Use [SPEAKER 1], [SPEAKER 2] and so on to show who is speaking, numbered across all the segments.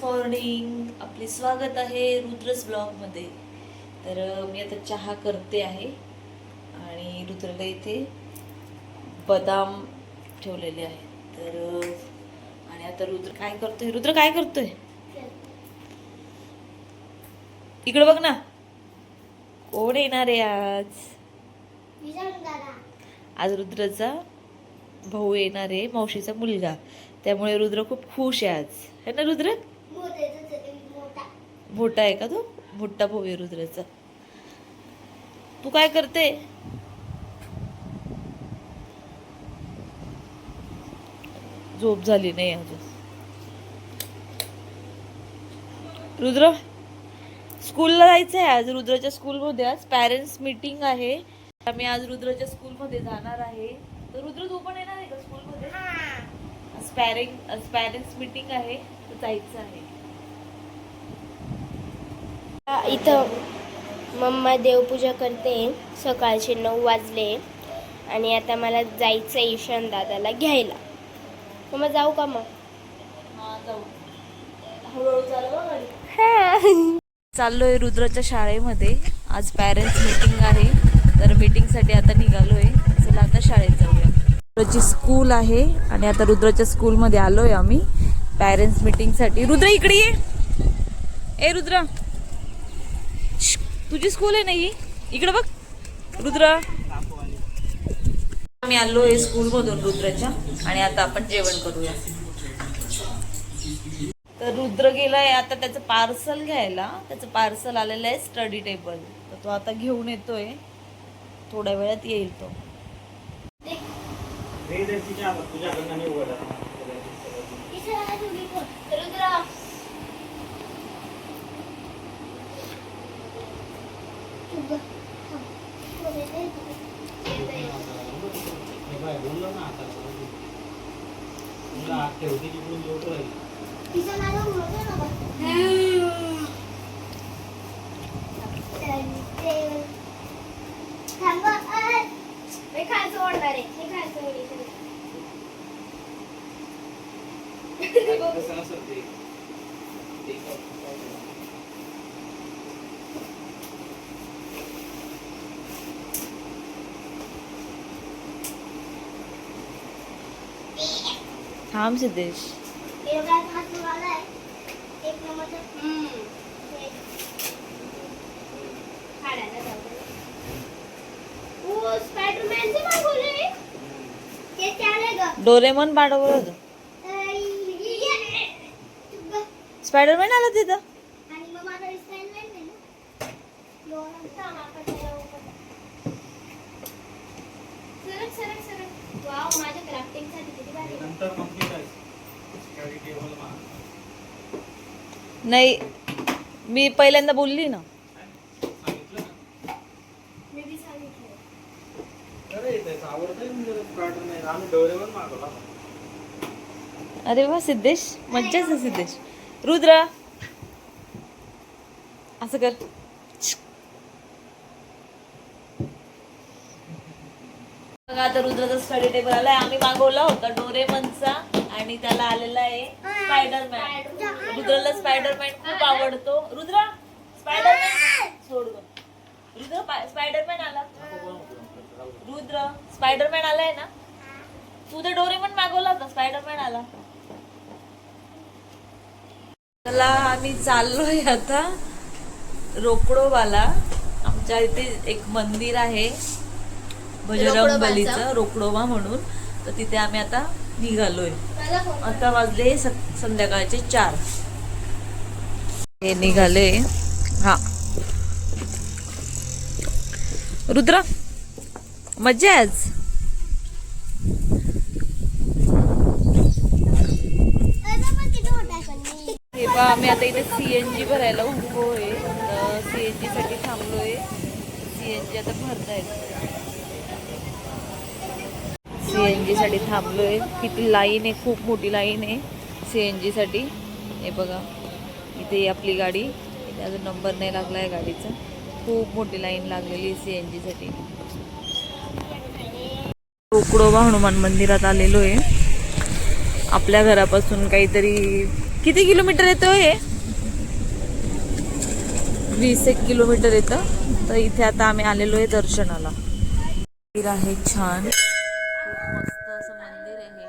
[SPEAKER 1] Morning, आपले स्वागत आहे रुद्रस ब्लॉगमध्ये. तर मी आता चहा करते आहे आणि रुद्रला इथे बदाम ठेवलेले आहेत. तर आणि आता रुद्र काय करतोय? रुद्र काय करतोय? इकडे बघ ना, कोण येणार आहे आज? आज रुद्रचा भाऊ येणार आहे, मावशीचा मुलगा. त्यामुळे रुद्र खूप खुश आहे आज, है ना रुद्र? मोठा आहे का तो? मोठा भाऊ आहे रुद्रचा. तू काय करते? झोप झाली नाही अजून. रुद्र स्कूलला जायचं आहे आज. रुद्रच्या स्कूलमध्ये आज पॅरेंट्स मीटिंग आहे. आम्ही आज रुद्रच्या स्कूलमध्ये जाणार आहे. तर रुद्र तू पण येणार आहे का स्कूलमध्ये? पॅरेंट्स मीटिंग आहे, तर जायचं आहे.
[SPEAKER 2] इथं मम्मा देवपूजा करते. सकाळचे 9 वाजले आणि आता मला जायचं आहे ईशान दादाला घ्यायला. मम्मा जाऊ का मग?
[SPEAKER 1] हा जाऊ. हळूहळू चालवा गाडी. चाललोय रुद्रच्या शाळेमध्ये. आज पॅरेंट्स मीटिंग आहे, तर मीटिंगसाठी आता निघालोय. चला आता शाळेत जाऊया. रुद्रची स्कूल आहे आणि आता रुद्रच्या स्कूलमध्ये आलोय आम्ही पॅरेंट्स मीटिंगसाठी. रुद्र इकडे ये. ए रुद्र, तुझी स्कूल आहे ना ही? इकडे बघ रुद्र. आम्ही आलोय स्कूलमधून रुद्रच्या आणि आता आपण जेवण करूया. तर रुद्र गेलाय आता त्याचं पार्सल घ्यायला. त्याचं पार्सल आलेलं आहे स्टडी टेबल, तर तो आता घेऊन येतोय. थोड्या वेळात येईल तो. थांब सिद्धेश. डोरेमॉन पाठवलं होतं. स्पायडरमॅन आला तिथं. नाही, मी पहिल्यांदा बोलली ना. अरे वा सिद्धेश, मज्जाच आहे सिद्धेश. रुद्र असं कर. बघा आता रुद्राचा स्टडी टेबल आलाय. आम्ही मागवला होता डोरेमॉनचा आणि त्याला आलेला आहे स्पायडरमॅन. रुद्राला स्पायडरमॅन खूप आवडतो. रुद्र स्पायडरमॅन सोड गं. रुद्र स्पायडरमॅन आला. रुद्र स्पायडरमॅन आलाय ना. तू तर डोरेमॉन मागवला होता, स्पायडरमॅन आला. चला आम्ही चाललोय आता रोकडोबाला. आमच्या इथे एक मंदिर आहे बजरंग बलीचं, रोकडोबा म्हणून. तर तिथे आम्ही आता निघालोय. आता वाजले संध्याकाळचे 4. हे निघाले. हा रुद्र मज्जा आहे आज. हे पहा आम्ही आता इथे CNG भरायला उभोय. CNG साठी थांबलोय. CNG आता भरतायत. CNG साठी थांबलोय. किती लाईन आहे, खूप मोठी लाईन आहे CNG साठी. हे बघा इथे आपली गाडी. इथे अजून नंबर नाही लागलाय गाडीचा. खूप मोठी लाईन लागलेली CNG साठी. रोकडोबा हनुमान मंदिरात आलेलो आहे. आपल्या घरापासून काहीतरी किती किलोमीटर येतो हे? 20 किलोमीटर येतं. तर इथे आता आम्ही आलेलो आहे दर्शनाला. मंदिर आहे छान, खूप मस्त असं मंदिर आहे.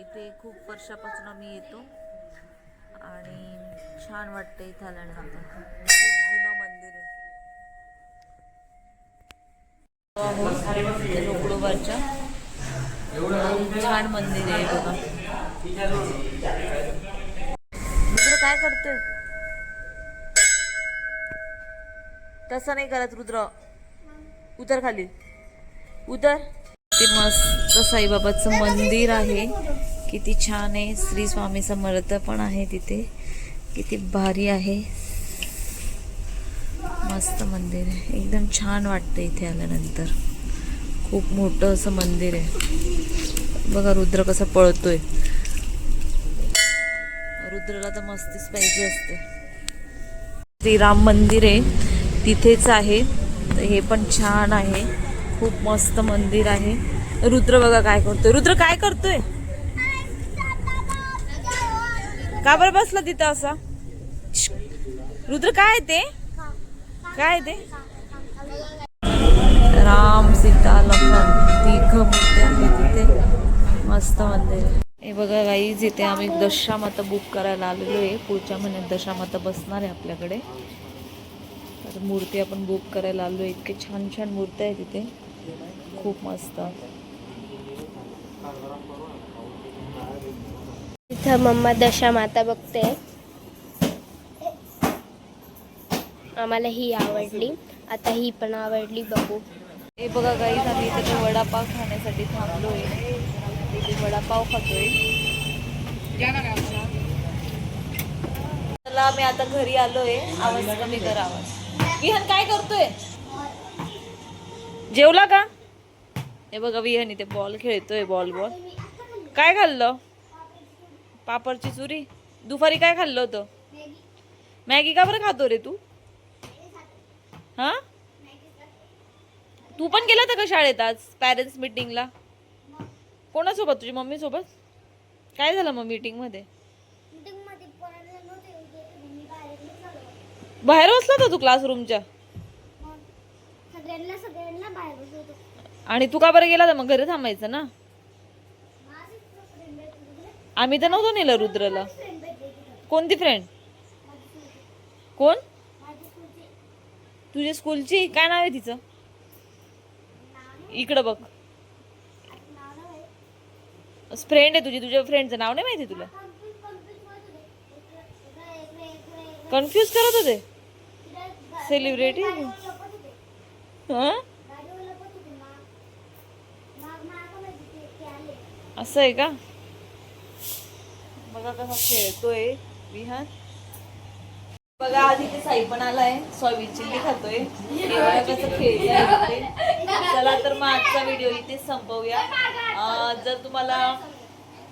[SPEAKER 1] इथे खूप वर्षापासून आम्ही येतो आणि छान वाटतं इथे आल्यानंतर. खूप जुनं मंदिर आहे रोकडोबाच्या. छान मंदिर आहे बघा. रुद्र काय करतोय? तसं नाही करत रुद्र, उतर खाली, उतर. ते मस्त साईबाबाचं मंदिर आहे, किती छान आहे. श्री स्वामी समर्थ पण आहे तिथे, किती भारी आहे. मस्त मंदिर आहे, एकदम छान वाटतं इथे आल्यानंतर. खूप मोठं असं मंदिर आहे बघा. रुद्र कसा पळतोय. रुद्रला तर मस्तीच पाहिजे असते. श्रीराम मंदिर आहे तिथेच आहे. तर हे पण छान आहे, खूप मस्त मंदिर आहे. रुद्र बघा काय करतोय. रुद्र काय करतोय? का बरं बसला तिथं असा? रुद्र काय ते? काय ते? राम सीता लक्ष्मण तिघ मूर्ती आहे तिथे. मस्त मंदिर आहे हे बघा गाईज. इथे आम्ही दशामाता बुक करायला आलेलो आहे. पुढच्या महिन्यात दशामाता बसणार आहे आपल्याकडे. तर मूर्ती आपण बुक करायला आलो आहे. इतके छान छान मूर्ती आहे तिथे, खूप मस्त.
[SPEAKER 2] इथं मम्मा दशामाता बघते. आम्हाला ही आवडली, आता ही पण आवडली, बघू.
[SPEAKER 1] हे बघा गाईज, आम्ही इथे वडापाव खाण्यासाठी थांबलोय. इथे वडापाव खातोय. चला आम्ही आता घरी आलोय. आवाज कमी करावा. विहान काय करतोय? जेवला का? हे बघा विहान इथे बॉल खेळतोय. बॉल काय खाल्लं? पापडची चुरी. दुपारी काय खाल्लं होतं? मॅगी. का बरं खातो रे तू? हा, तू पण गेला होता का शाळेत आज पॅरेंट्स मीटिंगला? कोणासोबत? तुझी मम्मी सोबत? काय झालं मग मीटिंग मध्ये? बाहेर बसला होता तू क्लासरूमच्या? आणि तू का बरं गेला? तर मग घरी थांबायचं ना. आम्ही तर नव्हतो नेलं रुद्रला. कोणती फ्रेंड? कोण? तुझ्या स्कूलची? काय नाव आहे तिचं? इकडं बघ. फ्रेंड आहे तुझी. तुझ्या फ्रेंडचं नाव नाही माहिती तुला? कन्फ्यूज करत होते. सेलिब्रिटी असं आहे का? बघा कसा खेळतोय विहान. बघा आधी ते साई पण आलाय, सोयाबीन चिल्ली खातोय. कसं खेळतोय. चला तर मग आजचा व्हिडिओ इथेच संपवूया. जर तुम्हाला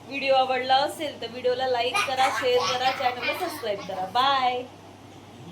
[SPEAKER 1] व्हिडिओ आवडला असेल तर व्हिडिओला लाईक करा, शेअर करा, चॅनलला सबस्क्राईब करा. बाय.